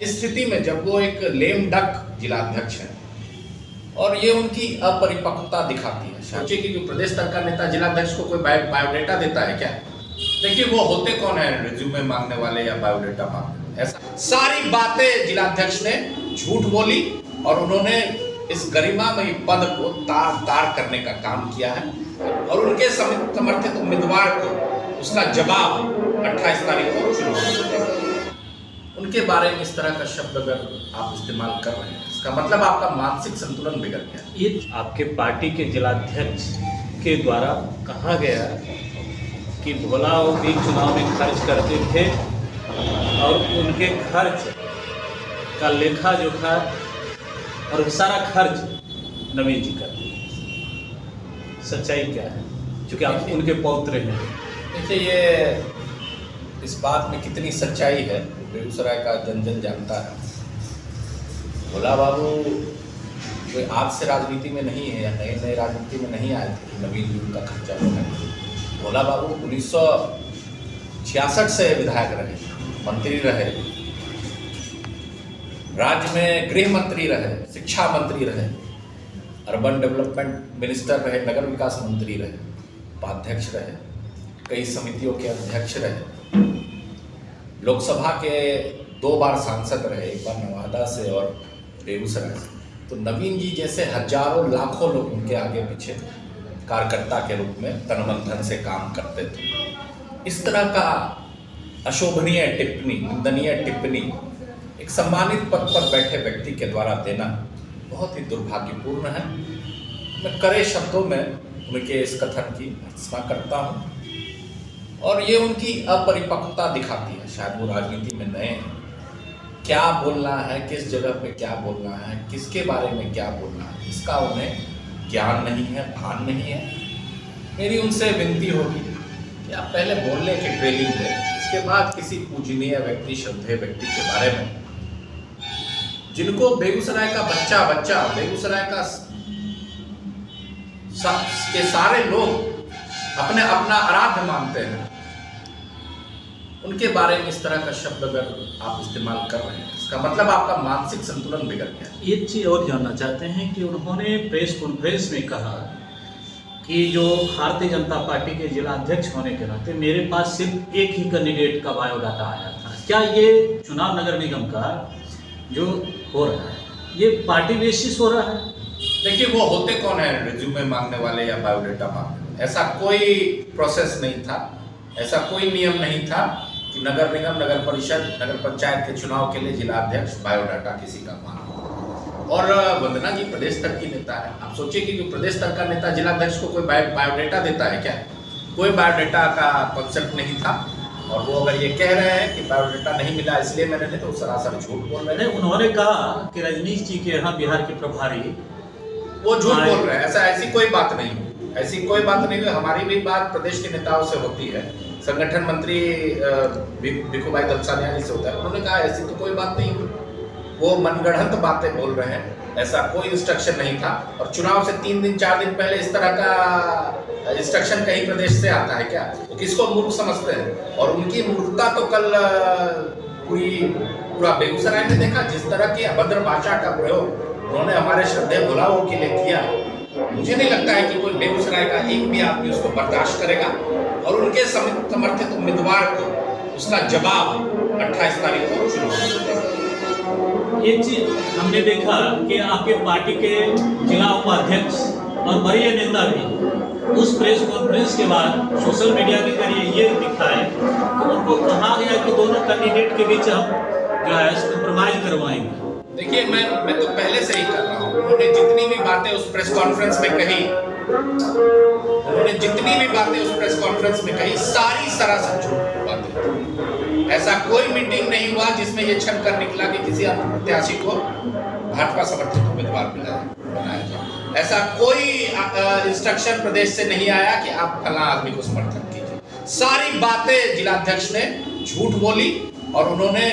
इस स्थिति में जब वो एक लेम डक जिलाध्यक्ष है और ये उनकी अपरिपक्वता दिखाती है। सोचिए कि प्रदेश स्तर का नेता जिलाध्यक्ष को कोई बायोडेटा देता है क्या? देखिए वो होते कौन है रिज्यूमे मांगने वाले या बायोडेटा मांगने वाले। ऐसा सारी बातें जिलाध्यक्ष ने झूठ बोली और उन्होंने इस गरिमामयी पद को तार करने का काम किया है और उनके समर्थित उम्मीदवार को उसका जवाब 28 तारीख को चुनाव में देगा। उनके बारे में इस तरह का शब्द अगर आप इस्तेमाल कर रहे हैं, इसका मतलब आपका मानसिक संतुलन बिगड़ गया। ये आपके पार्टी के जिलाध्यक्ष के द्वारा कहा गया कि भोला और भी चुनाव में खर्च करते थे और उनके खर्च का लेखा जोखा और सारा खर्च नवीन जी करते हैं। सच्चाई क्या है, क्योंकि आप उनके पौत्र हैं? देखिए ये इस बात में कितनी सच्चाई है बेगूसराय का जन जन जानता है। भोला बाबू कोई आज से राजनीति में नहीं है या नए राजनीति में नहीं आए थे कि नवीन जी उनका खर्चा होगा। भोला बाबू 1966 से विधायक रहे, मंत्री रहे, राज्य में गृह मंत्री रहे, शिक्षा मंत्री रहे, अर्बन डेवलपमेंट मिनिस्टर रहे, नगर विकास मंत्री रहे, उपाध्यक्ष रहे, कई समितियों के अध्यक्ष रहे, लोकसभा के 2 बार सांसद रहे, एक बार नवादा से और बेगूसराय से। तो नवीन जी जैसे हजारों लाखों लोग उनके आगे पीछे कार्यकर्ता के रूप में तन मन धन से काम करते थे। इस तरह का अशोभनीय टिप्पणी, निंदनीय टिप्पणी एक सम्मानित पद पर बैठे व्यक्ति के द्वारा देना बहुत ही दुर्भाग्यपूर्ण है। मैं कड़े शब्दों में उनके इस कथन की भर्त्सना करता हूँ और ये उनकी अपरिपक्वता दिखाती है। शायद वो राजनीति में नए हैं, क्या बोलना है, किस जगह पे क्या बोलना है, किसके बारे में क्या बोलना है, इसका उन्हें ज्ञान नहीं है, भान नहीं है। मेरी उनसे विनती होगी कि आप पहले बोलने की ट्रेनिंग दें, इसके बाद किसी पूजनीय व्यक्ति, श्रद्धेय व्यक्ति के बारे में, जिनको बेगूसराय का बच्चा बेगूसराय का के सारे लोग अपना आराध्य मानते हैं, उनके बारे में इस तरह का शब्द अगर आप इस्तेमाल कर रहे हैं, इसका मतलब आपका मानसिक संतुलन बिगड़ गया। एक चीज़ और जानना चाहते हैं कि उन्होंने प्रेस कॉन्फ्रेंस में कहा कि जो भारतीय जनता पार्टी के जिला अध्यक्ष होने के नाते मेरे पास सिर्फ एक ही कैंडिडेट का बायोडाटा आया था। क्या ये चुनाव नगर निगम का जो हो रहा है ये पार्टी बेसिस हो रहा है? देखिए वो होते कौन है रिज्यूमे मांगने वाले या बायोडेटा मांगने वाले। ऐसा कोई प्रोसेस नहीं था, ऐसा कोई नियम नहीं था कि नगर निगम, नगर परिषद, नगर पंचायत के चुनाव के लिए जिलाध्यक्ष बायोडाटा किसी का मांगे। और वंदना जी प्रदेश स्तर की नेता है, आप सोचिए कि प्रदेश स्तर का नेता जिलाध्यक्ष को कोई बायोडेटा देता है क्या? कोई बायोडेटा का कॉन्सेप्ट नहीं था। और वो अगर ये कह रहे हैं कि बायोडेटा नहीं मिला इसलिए मैंने नहीं, तो सरासर झूठ बोल रहे हैं। उन्होंने कहा कि रजनीश जी के यहाँ बिहार के प्रभारी, वो झूठ बोल रहे हैं। ऐसी कोई बात नहीं हुई, ऐसी कोई बात नहीं हुई। हमारी भी बात प्रदेश के नेताओं से होती है, संगठन मंत्री भिखू भाई दलसानिया जी से होता है। उन्होंने कहा ऐसी तो कोई बात नहीं हुई, वो मनगढ़ंत बातें बोल रहे हैं, ऐसा कोई इंस्ट्रक्शन नहीं था। और चुनाव से 3 दिन 4 दिन पहले इस तरह का इंस्ट्रक्शन कहीं प्रदेश से आता है क्या? तो किसको मूर्ख समझते हैं? और उनकी मूर्खता तो कल पूरा बेगूसराय में देखा, जिस तरह की अभद्र भाषा का प्रयोग उन्होंने हमारे श्रद्धेय भोलाओं के लिए किया। मुझे नहीं लगता है कि कोई बेगूसराय का एक भी आदमी उसको बर्दाश्त करेगा और उनके समर्थित उम्मीदवार को उसका जवाब 28 तारीख को चुनाव में देगा। एक चीज हमने देखा कि आपके पार्टी के जिला उपाध्यक्ष और वरीय नेता भी उस प्रेस कॉन्फ्रेंस के बाद सोशल मीडिया के जरिए ये दिखाए तो उनको कहा गया कि दोनों कैंडिडेट के बीच हम जो है कंप्रोमाइज करवाएंगे। देखिए मैं तो पहले से ही कर रहा हूँ। उन्होंने जितनी भी बातें उस प्रेस कॉन्फ्रेंस में कही, सारी सरासर झूठ बातें। ऐसा कोई मीटिंग नहीं हुआ जिसमें ये छन कर निकला कि किसी अन्य प्रत्याशी को भाजपा समर्थित उम्मीदवार बनाया जाए। ऐसा कोई इंस्ट्रक्शन प्रदेश से नहीं आया कि आप फला आदमी को समर्थन कीजिए। सारी बातें जिलाध्यक्ष ने झूठ बोली और उन्होंने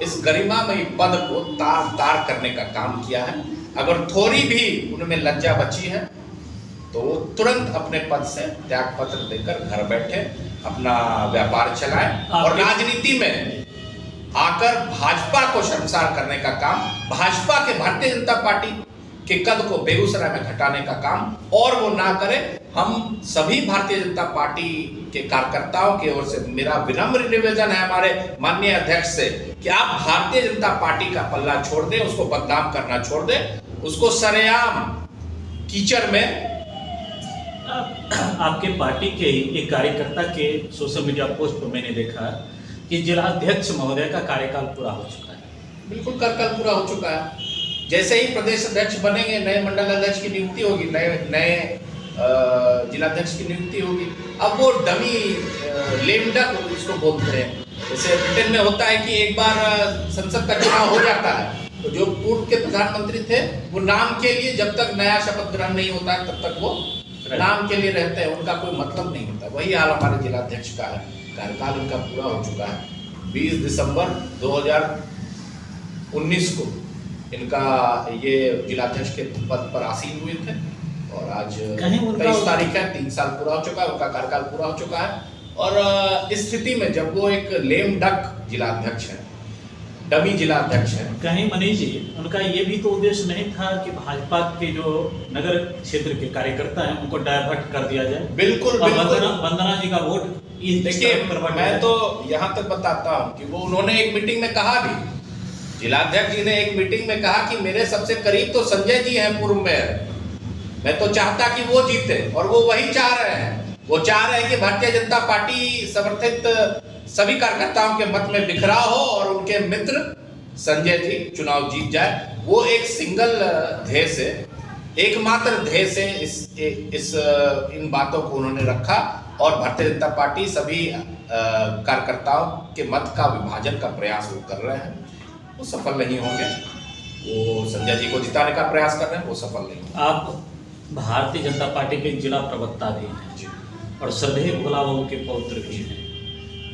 इस गरिमामयी पद को तार करने का काम किया है। अगर थोड़ी भी उनमें लज्जा बची है तो वो तुरंत अपने पद से त्याग पत्र देकर घर बैठे अपना व्यापार चलाएं और राजनीति में आकर भाजपा को शर्मसार करने का काम, भाजपा के भारतीय जनता पार्टी के कद को बेगूसराय में घटाने का काम और वो ना करे। हम सभी भारतीय जनता पार्टी के कार्यकर्ताओं की ओर से मेरा विनम्र निवेदन है हमारे माननीय अध्यक्ष से कि आप भारतीय जनता पार्टी का पल्ला छोड़ दें, उसको बदनाम करना छोड़ दें, उसको सरेआम कीचड़ में। आपके पार्टी के एक कार्यकर्ता के सोशल मीडिया पोस्ट पर मैंने देखा कि जिलाध्यक्ष महोदय का कार्यकाल पूरा हो चुका है। बिल्कुल कार्यकाल पूरा हो चुका है। जैसे ही प्रदेश अध्यक्ष बनेंगे, नए मंडल अध्यक्ष की नियुक्ति होगी, नए जिलाध्यक्ष की नियुक्ति होगी। अब वो डमी लेमडक इसको बोलते हैं, जैसे ब्रिटेन में होता है कि एक बार संसद का चुनाव हो जाता है तो जो पूर्व के प्रधानमंत्री थे वो नाम के लिए जब तक नया शपथ ग्रहण नहीं होता है तब तक वो नाम के लिए रहते हैं, उनका कोई मतलब नहीं होता। वही हाल हमारे जिलाध्यक्ष का है, कार्यकाल उनका पूरा हो चुका है। 20 दिसंबर 2019 को इनका ये जिलाध्यक्ष के पद पर आसीन हुए थे और आज 23 तारीख है, 3 साल पूरा हो चुका है, उनका कार्यकाल पूरा हो चुका है। और इस स्थिति में जब वो एक लेम डक जिलाध्यक्ष है, डमी जिलाध्यक्ष है, कहीं मनीष जी उनका ये भी तो उद्देश्य नहीं था कि भाजपा के जो नगर क्षेत्र के कार्यकर्ता हैं उनको डायवर्ट कर दिया जाए। बिल्कुल वंदना जी का वोट देखिए, मैं तो यहाँ तक बताता हूँ कि वो उन्होंने एक मीटिंग में कहा भी, जिलाध्यक्ष जी ने एक मीटिंग में कहा कि मेरे सबसे करीब तो संजय जी हैं पूर्व मेयर, मैं तो चाहता कि वो जीते, और वो वही चाह रहे हैं। वो चाह रहे हैं कि भारतीय जनता पार्टी समर्थित सभी कार्यकर्ताओं के मत में बिखराव हो और उनके मित्र संजय जी चुनाव जीत जाए। वो एक सिंगल ध्येय से, एकमात्र ध्येय से इन बातों को उन्होंने रखा और भारतीय जनता पार्टी सभी कार्यकर्ताओं के मत का विभाजन का प्रयास वो कर रहे हैं, वो सफल नहीं होंगे। वो संजय जी को जिताने का प्रयास कर रहे हैं, वो सफल नहीं होंगे। आप भारतीय जनता पार्टी के जिला प्रवक्ता भी हैं और श्रद्धेय भोला बाबू के पौत्र भी हैं।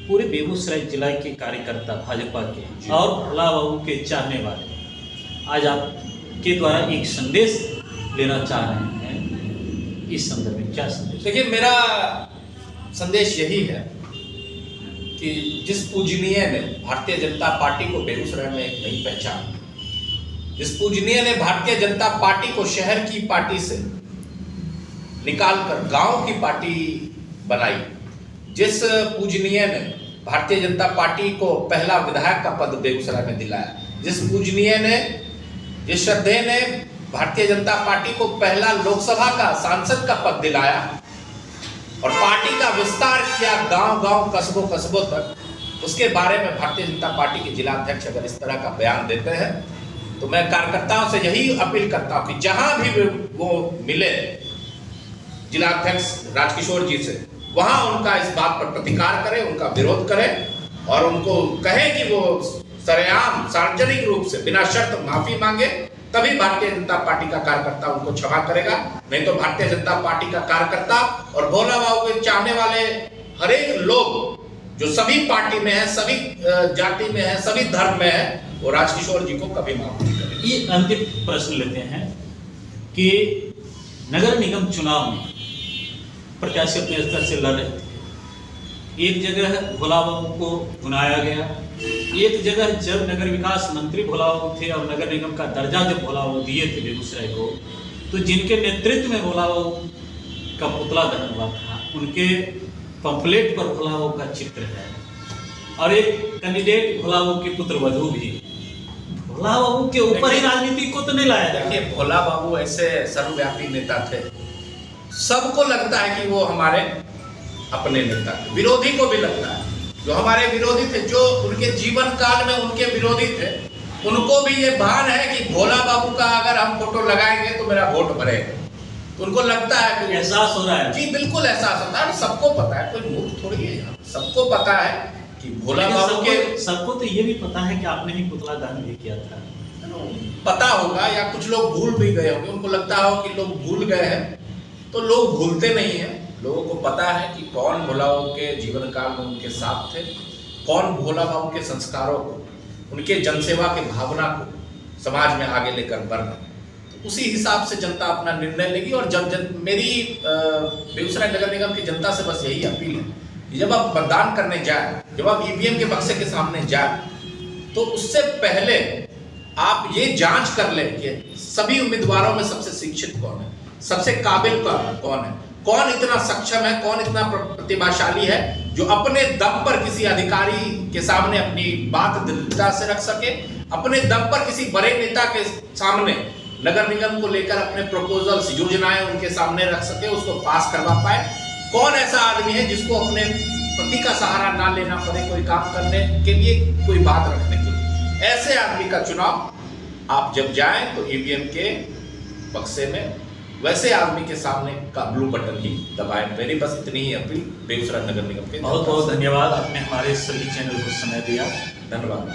पूरे बेगूसराय जिला के कार्यकर्ता भाजपा के और भोला बाबू के चाहने वाले आज आपके द्वारा एक संदेश लेना चाह रहे हैं, इस संदर्भ में क्या संदेश? देखिए, मेरा संदेश यही है कि जिस पूजनीय ने भारतीय जनता पार्टी को बेगूसराय में एक नई पहचान, जिस पूजनीय ने भारतीय जनता पार्टी को शहर की पार्टी से निकालकर गांव की पार्टी बनाई, जिस पूजनीय ने भारतीय जनता पार्टी को पहला विधायक का पद बेगूसराय में दिलाया, जिस पूजनीय ने, जिस श्रद्धेय ने भारतीय जनता पार्टी को पहला लोकसभा का सांसद का पद दिलाया और पार्टी का विस्तार किया गांव-गांव, कस्बों तक, उसके बारे में भारतीय जनता पार्टी के जिलाध्यक्ष अगर इस तरह का बयान देते हैं तो मैं कार्यकर्ताओं से यही अपील करता हूं कि जहां भी वो मिले जिलाध्यक्ष राजकिशोर जी से, वहां उनका इस बात पर प्रतिकार करें, उनका विरोध करें और उनको कहें कि वो सरेआम सार्वजनिक रूप से बिना शर्त माफी मांगे, तभी भारतीय जनता पार्टी का कार्यकर्ता उनको क्षमा करेगा। नहीं तो भारतीय जनता पार्टी का कार्यकर्ता और भोला बाबू के चाहने वाले हर एक लोग जो सभी पार्टी में है, सभी जाति में है, सभी धर्म में है, वो राजकिशोर जी को कभी माफ नहीं करेंगे। ये अंतिम प्रश्न लेते हैं कि नगर निगम चुनाव में प्रत्याशी अपने स्तर से लड़ रहे थे, एक जगह भोला बाबू को बुलाया गया, एक जगह जब नगर विकास मंत्री भोला बाबू थे और नगर निगम का दर्जा जब भोला बाबू दिए थे बेगूसराय को, तो जिनके नेतृत्व में भोला बाबू का पुतला दहन हुआ था, उनके पंपलेट पर भोला बाबू का चित्र है और एक कैंडिडेट भोला बाबू के पुत्र वधू भी। भोला बाबू के ऊपर ही राजनीति को तो नहीं लाया जाए। देखिए, भोला बाबू ऐसे सर्वव्यापी नेता थे, सबको लगता है कि वो हमारे अपने नेता थे, विरोधी को भी लगता है। जो हमारे विरोधी थे, जो उनके जीवन काल में उनके विरोधी थे, उनको भी ये भान है कि भोला बाबू का अगर हम फोटो लगाएंगे तो मेरा वोट भरेगा। तो उनको लगता है कि एहसास हो रहा है। जी बिल्कुल एहसास होता है, सबको पता है, कोई मूर्ख थोड़ी है यहाँ, सबको पता है कि भोला बाबू के, सबको तो ये भी पता है कि आपने ही पुतला दहन भी किया था। पता होगा या कुछ लोग भूल भी गए होंगे, उनको लगता हो कि लोग भूल गए हैं, तो लोग भूलते नहीं हैं। लोगों को पता है कि कौन भोला बाबू के जीवन काल में उनके साथ थे, कौन भोला बाबू के संस्कारों को, उनके जनसेवा के भावना को समाज में आगे लेकर बढ़ रहे। तो उसी हिसाब से जनता अपना निर्णय लेगी। और जब मेरी बेगूसराय नगर निगम की जनता से बस यही अपील है कि जब आप मतदान करने जाए, जब आप ईवीएम के बक्से के सामने जाए, तो उससे पहले आप ये जांच कर लें कि सभी उम्मीदवारों में सबसे शिक्षित कौन है, सबसे काबिल कौन है, कौन इतना सक्षम है, कौन इतना प्रतिभाशाली है जो अपने दम पर किसी अधिकारी के सामने अपनी बात दृढ़ता से रख सके, अपने दम पर किसी बड़े नेता के सामने नगर निगम को लेकर अपने प्रपोजल्स, योजनाएं उनके सामने रख सके, उसको पास करवा पाए। कौन ऐसा आदमी है जिसको अपने पति का सहारा ना लेना पड़े कोई काम करने के लिए, कोई बात रखने के लिए। ऐसे आदमी का चुनाव आप जब जाएं तो ईवीएम के बक्से में वैसे आदमी के सामने का ब्लू बटन ही दबाएं। मेरी बस इतनी ही अपील बेगूसराय नगर निगम के। बहुत बहुत धन्यवाद, आपने हमारे सभी चैनल को समय दिया। धन्यवाद।